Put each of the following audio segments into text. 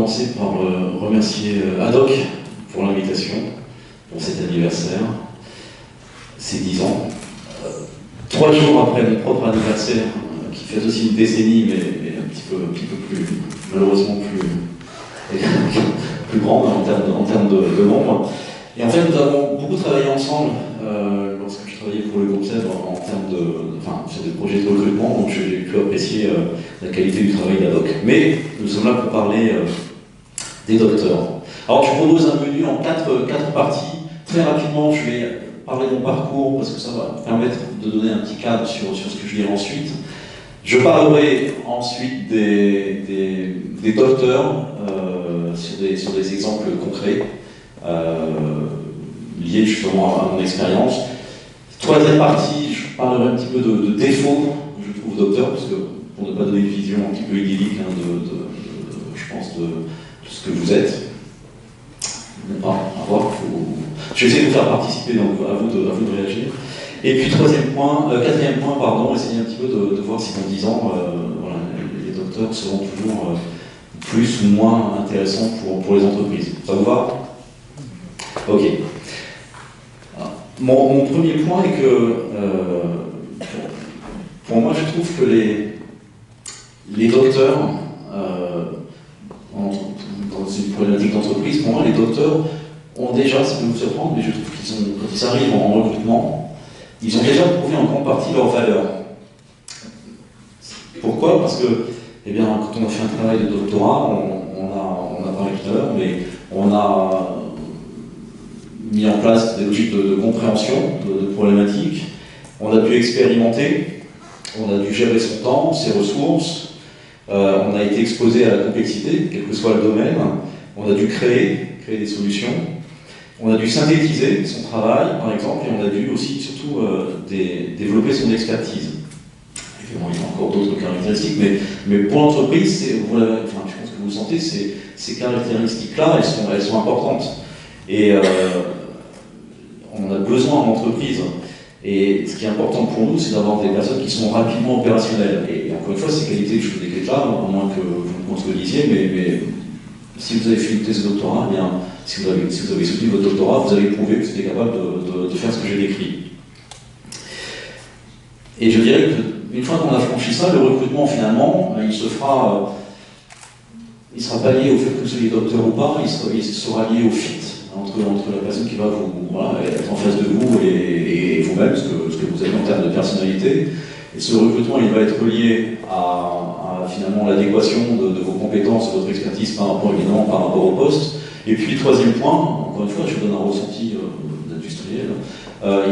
commencer par remercier Haddock pour l'invitation, pour cet anniversaire. C'est 10 ans. 3 jours après mon propre anniversaire, qui fait aussi une décennie, mais un petit peu plus, malheureusement plus grande en termes de nombre. Et en fait, nous avons beaucoup travaillé ensemble lorsque je travaillais pour le groupe SEB en termes sur des projets de recrutement, donc j'ai pu apprécier la qualité du travail d'Haddock. Mais nous sommes là pour parler des docteurs. Alors, je propose un menu en 4 parties. Très rapidement, je vais parler de mon parcours parce que ça va me permettre de donner un petit cadre sur ce que je dirai ensuite. Je parlerai ensuite des docteurs sur des exemples concrets liés justement à mon expérience. Troisième partie, je parlerai un petit peu de défauts que je trouve docteurs, parce que pour ne pas donner une vision un petit peu idyllique je pense, de ce que vous êtes. Je vais essayer de vous faire participer, donc à vous de réagir. Et puis quatrième point, essayer un petit peu de voir si dans 10 ans, les docteurs seront toujours plus ou moins intéressants pour les entreprises. Ça vous va? Ok. Mon premier point est que, pour moi, je trouve que les docteurs, dans une problématique d'entreprise, pour moi, les docteurs ont déjà, ça peut vous surprendre, mais je trouve quand ils arrivent en recrutement, ils ont déjà prouvé en grande partie leur valeur. Pourquoi? Parce que, quand on a fait un travail de doctorat, on a parlé tout à l'heure, mais on a mis en place des logiques de compréhension de problématiques, on a pu expérimenter, on a dû gérer son temps, ses ressources, on a été exposé à la complexité, quel que soit le domaine, on a dû créer des solutions, on a dû synthétiser son travail, par exemple, et on a dû aussi, surtout, développer son expertise. Évidemment, il y a encore d'autres caractéristiques, mais pour l'entreprise, je pense que vous le sentez, ces caractéristiques-là, elles sont importantes. Et on a besoin en entreprise. Et ce qui est important pour nous, c'est d'avoir des personnes qui sont rapidement opérationnelles. Et encore une fois, ces qualités que je vous décris là, à moins que vous me contredisiez, mais si vous avez fait une thèse de doctorat, eh bien, si vous avez soutenu votre doctorat, vous avez prouvé que vous étiez capable de faire ce que j'ai décrit. Et je dirais qu'une fois qu'on a franchi ça, le recrutement finalement, il sera pas lié au fait que vous soyez docteur ou pas, il sera lié au fit entre la personne qui va être en face de vous et vous-même, ce que vous avez en termes de personnalité. Et ce recrutement, il va être lié à finalement l'adéquation de vos compétences, de votre expertise par rapport au poste. Et puis, troisième point, encore une fois, je vous donne un ressenti d'industriel,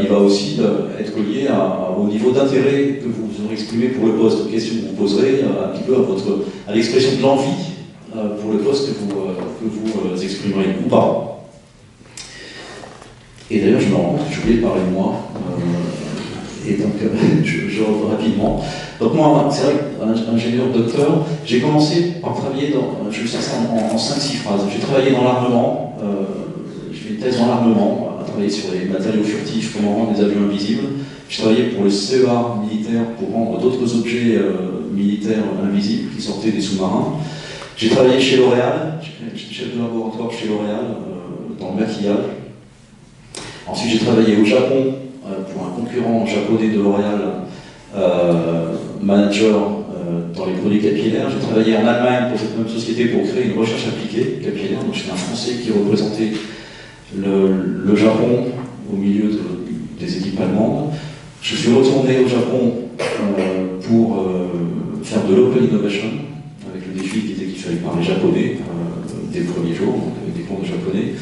il va aussi être lié au niveau d'intérêt que vous aurez exprimé pour le poste, aux questions que vous poserez, un petit peu à l'expression de l'envie pour le poste que vous exprimerez ou pas. Et d'ailleurs, je me rends compte que j'ai oublié de parler de moi. Et donc, je reviens rapidement. Donc moi, c'est vrai qu'ingénieur docteur, j'ai commencé par travailler je vais faire ça en 5-6 phrases. J'ai travaillé dans l'armement, j'ai fait une thèse dans l'armement, à travailler sur les matériaux furtifs, comment rendre des avions invisibles. J'ai travaillé pour le CEA militaire pour rendre d'autres objets militaires invisibles qui sortaient des sous-marins. J'ai travaillé chez L'Oréal, j'étais chef de laboratoire chez L'Oréal dans le maquillage. Ensuite, j'ai travaillé au Japon pour un concurrent japonais de L'Oréal, manager dans les produits capillaires. J'ai travaillé en Allemagne pour cette même société pour créer une recherche appliquée capillaire. Donc, j'étais un Français qui représentait le Japon au milieu des équipes allemandes. Je suis retourné au Japon pour faire de l'open innovation, avec le défi qui était qu'il fallait parler japonais dès le premier jour, donc avec des cours de japonais.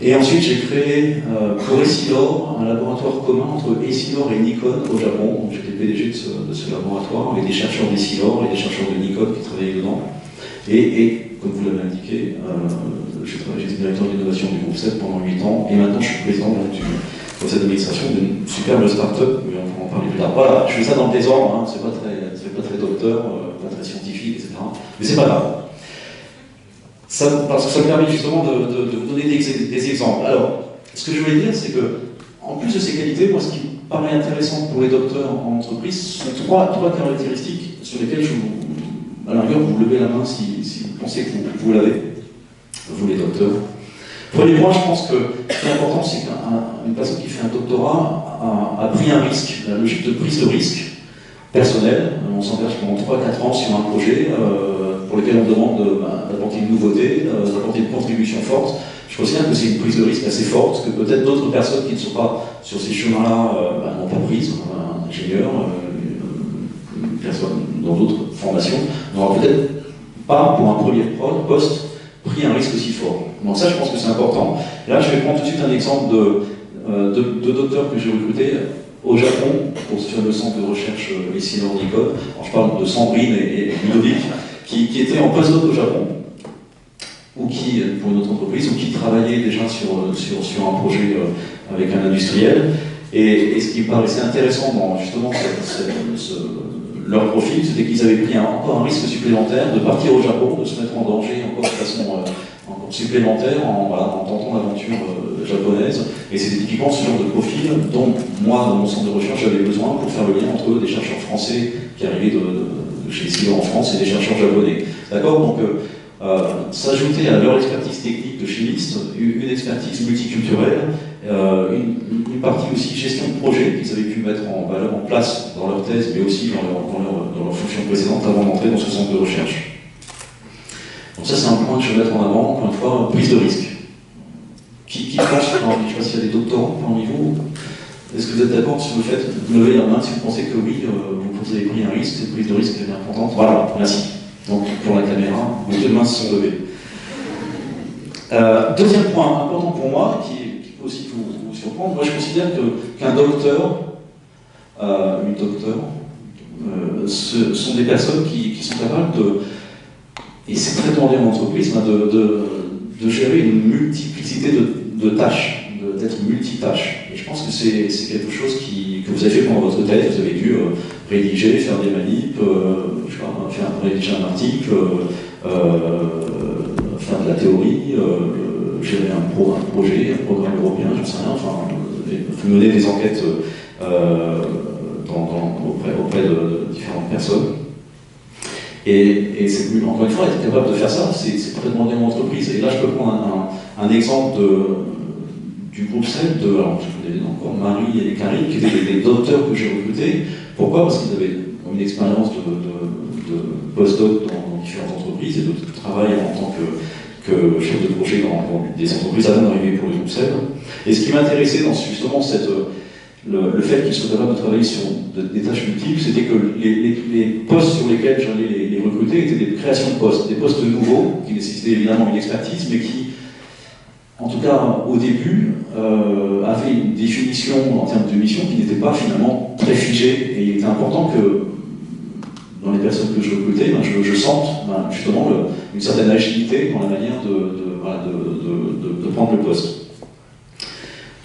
Et ensuite, j'ai créé pour Essilor un laboratoire commun entre Essilor et Nikon au Japon. J'étais PDG de ce laboratoire, avec des chercheurs d'Essilor et des chercheurs de Nikon qui travaillaient dedans. Et comme vous l'avez indiqué, j'étais directeur d'innovation du groupe SEB pendant 8 ans, et maintenant je suis président du conseil d'administration d'une superbe start-up, mais on va en parler plus tard. Voilà, je fais ça dans le désordre, hein, c'est pas très docteur, pas très scientifique, etc. Mais c'est pas grave. Parce que ça me permet justement de vous donner des exemples. Alors, ce que je voulais dire, c'est que, en plus de ces qualités, moi, ce qui me paraît intéressant pour les docteurs en entreprise, ce sont trois caractéristiques sur lesquelles à la rigueur, vous levez la main si vous pensez que vous l'avez. vous les docteurs. Premier point, je pense que ce qui est important, c'est qu'une personne qui fait un doctorat a pris un risque, la logique de prise de risque personnel. On s'engage pendant 3-4 ans sur un projet pour lequel on demande d'apporter une nouveauté, d'apporter une contribution forte. Je considère que c'est une prise de risque assez forte, que peut-être d'autres personnes qui ne sont pas sur ces chemins-là n'ont pas prise, un ingénieur, une personne dans d'autres formations, n'aura peut-être pas, pour un premier poste, pris un risque aussi fort. Donc ça, je pense que c'est important. Et là, je vais prendre tout de suite un exemple de docteurs que j'ai recrutés au Japon, pour ce fameux centre de recherche ici Nordicode. Je parle de Sandrine et Ludovic, qui étaient en postdoc au Japon, ou qui, pour une autre entreprise, ou qui travaillaient déjà sur un projet avec un industriel. Et ce qui me paraissait intéressant dans justement leur profil, c'était qu'ils avaient pris encore un risque supplémentaire de partir au Japon, de se mettre en danger encore de façon encore supplémentaire en tentant l'aventure japonaise. Et c'était typiquement ce genre de profil dont moi, dans mon centre de recherche, j'avais besoin pour faire le lien entre des chercheurs français qui arrivaient de chez Silo en France et des chercheurs japonais. D'accord? Donc, s'ajouter à leur expertise technique de chimiste, une expertise multiculturelle, une partie aussi gestion de projet qu'ils avaient pu mettre en place dans leur thèse, mais aussi dans leur fonction précédente avant d'entrer dans ce centre de recherche. Donc ça, c'est un point que je vais mettre en avant, encore une fois, prise de risque. Qui pense, je ne sais pas s'il y a des doctorants parmi vous, est-ce que vous êtes d'accord sur le fait de lever la main si vous pensez que oui, vous avez pris un risque, cette prise de risque est bien importante? Voilà, merci. Donc pour la caméra, les deux mains se sont levées. Deuxième point important pour moi, qui peut aussi vous surprendre, moi je considère qu'un docteur, une docteure, ce sont des personnes qui sont capables de, et c'est très demandé en entreprise, de gérer une multiplicité de tâches, d'être multitâches. Et je pense que c'est quelque chose que vous avez fait pendant votre thèse, vous avez dû rédiger, faire des manips, rédiger un article, faire de la théorie, gérer un projet, un programme européen, j'en sais rien, enfin, mener des enquêtes auprès de différentes personnes. Et encore une fois, être capable de faire ça, c'est très demandé en entreprise. Et là, je peux prendre un exemple du groupe CEL, alors je connais encore Marie et Karine, qui étaient des docteurs que j'ai recrutés. Pourquoi? Parce qu'ils avaient une expérience de postdoc dans différentes entreprises et de travail en tant que chef de projet dans des entreprises avant d'arriver pour le groupe CEL. Et ce qui m'intéressait dans justement le fait qu'ils soient capables de travailler sur des tâches multiples, c'était que les postes sur lesquels j'allais les recruter étaient des créations de postes, des postes nouveaux, qui nécessitaient évidemment une expertise, mais qui, en tout cas au début, avaient une définition en termes de mission qui n'était pas finalement très figée. Et il était important que, dans les personnes que je recrutais, je sente justement une certaine agilité dans la manière de prendre le poste.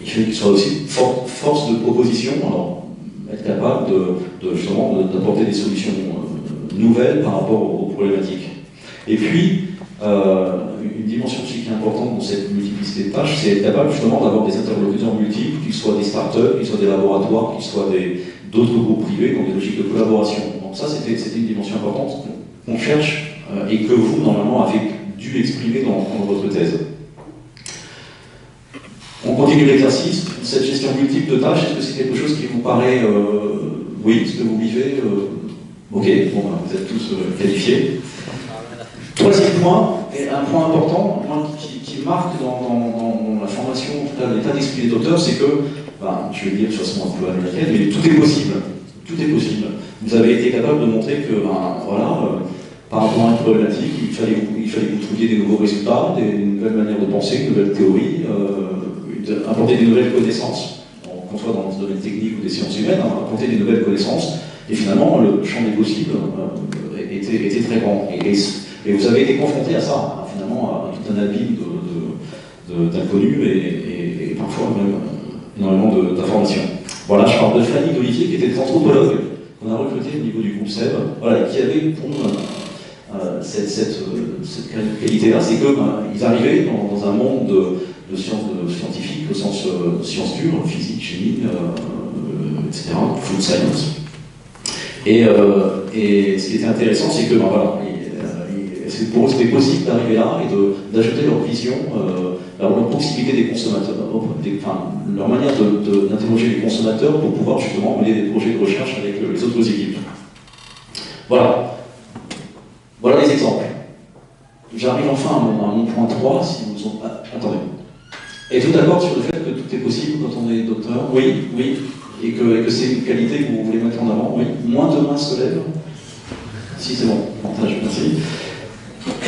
Il fait qu'il soit aussi force de proposition, alors être capable justement d'apporter des solutions nouvelles par rapport aux problématiques. Et puis, une dimension aussi qui est importante dans cette multiplicité de tâches, c'est être capable justement d'avoir des interlocuteurs multiples, qu'ils soient des startups, qu'ils soient des laboratoires, qu'ils soient d'autres groupes privés, dans des logiques de collaboration. Donc ça, c'était une dimension importante qu'on cherche et que vous, normalement, avez dû exprimer dans votre thèse. On continue l'exercice. Cette gestion multiple de tâches, est-ce que c'est quelque chose qui vous paraît... oui, ce que vous vivez ok, bon, vous êtes tous qualifiés. Troisième point, et un point important, qui marque dans la formation, en tout cas l'état d'esprit des docteurs, c'est que, je vais le dire de façon un peu américaine, mais tout est possible. Tout est possible. Vous avez été capable de montrer que, par rapport à une problématique, il fallait que vous trouviez des nouveaux résultats, des nouvelles manières de penser, de nouvelles théories, apporter des nouvelles connaissances, qu'on soit dans le domaine technique ou des sciences humaines, apporter des nouvelles connaissances, et finalement, le champ des possibles était très grand. Et vous avez été confronté à ça, finalement, à tout un abîme d'inconnus et parfois même énormément d'informations. Voilà, je parle de Fanny d'Olivier, qui était des anthropologues qu'on a recruté au niveau du groupe SEB, qui avait pour cette qualité-là, c'est qu'ils arrivaient dans un monde de scientifiques, au sens sciences dures, physique, chimie, etc., food science. Et ce qui était intéressant, c'est que pour eux, c'était possible d'arriver là et d'ajouter leur vision, leur proximité des consommateurs, leur manière d'interroger les consommateurs pour pouvoir justement mener des projets de recherche avec les autres équipes. Voilà. Voilà les exemples. J'arrive enfin à mon point 3, si vous en... attendez. Êtes-vous d'accord sur le fait que tout est possible quand on est docteur? Oui, oui. Et que c'est une qualité que vous voulez mettre en avant? Oui. Moins de mains se lèvent? Si, c'est bon. Partage, merci.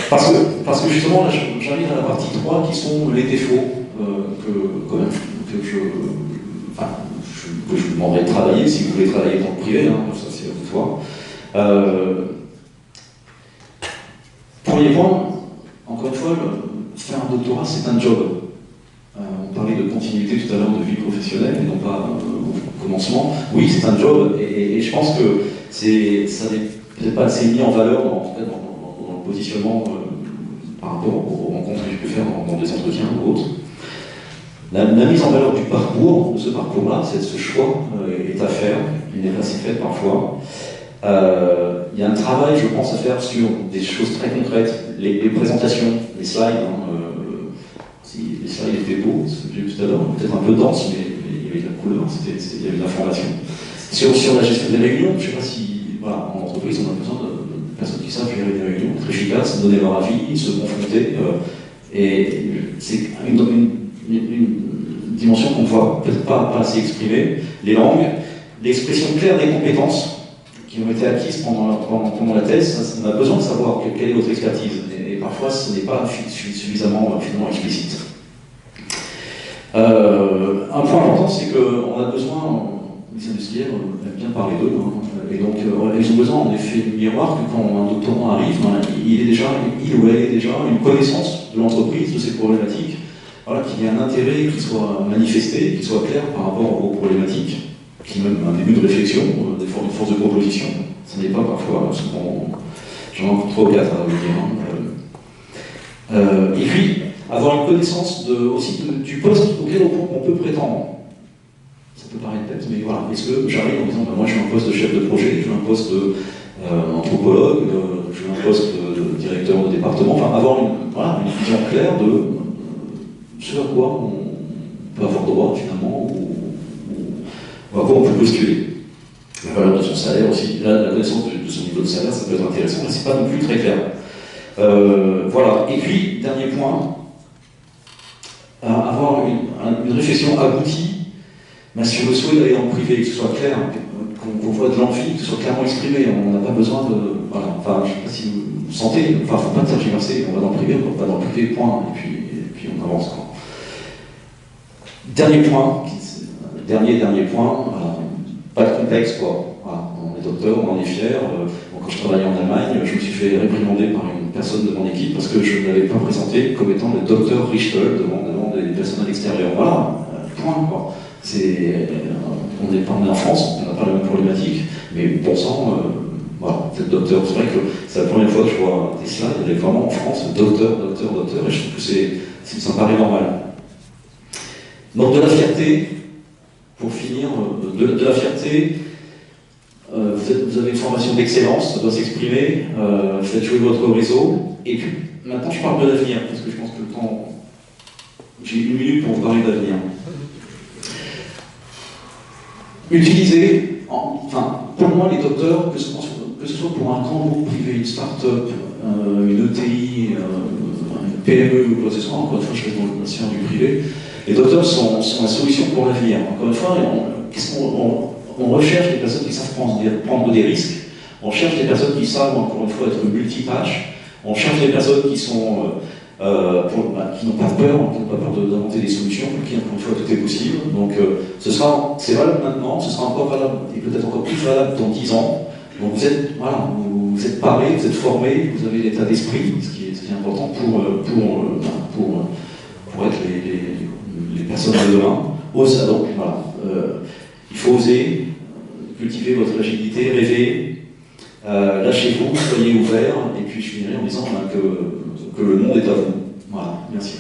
Parce que justement, là, j'arrive à la partie 3 qui sont les défauts que je vous demanderai de travailler, si vous voulez travailler dans le privé, hein, ça c'est à vous de voir. Premier point, encore une fois, faire un doctorat, c'est un job. On parlait de continuité tout à l'heure de vie professionnelle, et non pas au commencement. Oui, c'est un job, et je pense que ça n'est peut-être pas assez mis en valeur, en tout cas dans le positionnement par rapport aux rencontres que je peux faire dans des entretiens ou autres. La mise en valeur du parcours, de ce parcours-là, ce choix est à faire, il n'est pas si fait parfois. Il y a un travail, je pense, à faire sur des choses très concrètes, les présentations, les slides. Si les slides étaient beaux, ce que j'ai vu tout à l'heure, peut-être un peu dense, mais il y avait de la couleur, il y avait de l'information. Sur la gestion des réunions, je ne sais pas si, voilà, en entreprise, on a besoin de personnes qui savent gérer des réunions, être efficaces, donner leur avis, se confronter. Et c'est une dimension qu'on ne voit peut-être pas assez exprimée. Les langues, l'expression claire des compétences qui ont été acquises pendant la thèse, on a besoin de savoir quelle est votre expertise. Et parfois, ce n'est pas suffisamment finalement explicite. Un point important, c'est qu'on a besoin, les industriels aiment bien parler d'eux, hein, et donc ils ont besoin en effet du miroir que quand un doctorant arrive, il ou elle est déjà une connaissance de l'entreprise, de ses problématiques, voilà, qu'il y ait un intérêt qui soit manifesté, qui soit clair par rapport aux problématiques, qui est même un début de réflexion, des forces de proposition. Ce n'est pas parfois, souvent, j'en ai 3 ou 4 à vous dire. Et puis, avoir une connaissance aussi du poste auquel on peut prétendre. Ça peut paraître bête, mais voilà. Est-ce que j'arrive en disant, moi je veux un poste de chef de projet, je veux un poste d'anthropologue, je veux un poste de directeur de département, enfin avoir une vision claire de ce à quoi on peut avoir droit finalement, ou à quoi on peut postuler. La valeur de son salaire aussi, la connaissance de son niveau de salaire, ça peut être intéressant, mais c'est pas non plus très clair. Voilà. Et puis, dernier point, avoir une réflexion aboutie sur le souhait d'aller dans le privé, que ce soit clair, qu'on voit de l'envie, que ce soit clairement exprimé. On n'a pas besoin de... Voilà. Enfin, je ne sais pas si vous sentez, enfin, il ne faut pas tergiverser, on va dans le privé, on va dans le privé, point, et puis on avance, quoi. Dernier point, dernier point, pas de complexe, quoi. Voilà. On est docteur, on en est fier. Quand je travaillais en Allemagne, je me suis fait réprimander par une personne de mon équipe parce que je ne l'avais pas présenté comme étant le docteur Richtel devant des personnes à l'extérieur. Voilà, point, quoi. On est en France, on n'a pas la même problématique, mais bon sang, voilà, c'est le docteur. C'est vrai que c'est la première fois que je vois des slides, il y avait vraiment en France docteur, et je trouve que ça me paraît normal. Donc de la fierté, pour finir, de la fierté, vous avez une formation d'excellence, ça doit s'exprimer, faites jouer votre réseau, et puis maintenant je parle de l'avenir, parce que je pense que le temps, j'ai 1 minute pour vous parler d'avenir. Utilisez, pour moi les docteurs, que ce soit pour un grand groupe privé, une start-up, une ETI, une PME ou quoi que ce soit, encore une fois je suis dans la sphère du privé, les docteurs sont la solution pour l'avenir. Encore une fois, on recherche des personnes qui savent prendre des risques, on cherche des personnes qui savent, encore une fois, être multitâches, on cherche des personnes qui sont... qui n'ont pas peur, d'inventer des solutions, pour qui, encore une fois, tout est possible. Donc, c'est valable maintenant, ce sera encore valable, et peut-être encore plus valable dans 10 ans. Donc, vous êtes paré, vous êtes formé, vous avez l'état d'esprit, ce qui est important pour être les personnes de demain. Osez donc, voilà. Il faut oser, cultiver votre agilité, rêver, lâchez-vous, soyez ouverts, et puis je finirai en disant que le monde est à vous. Voilà, merci.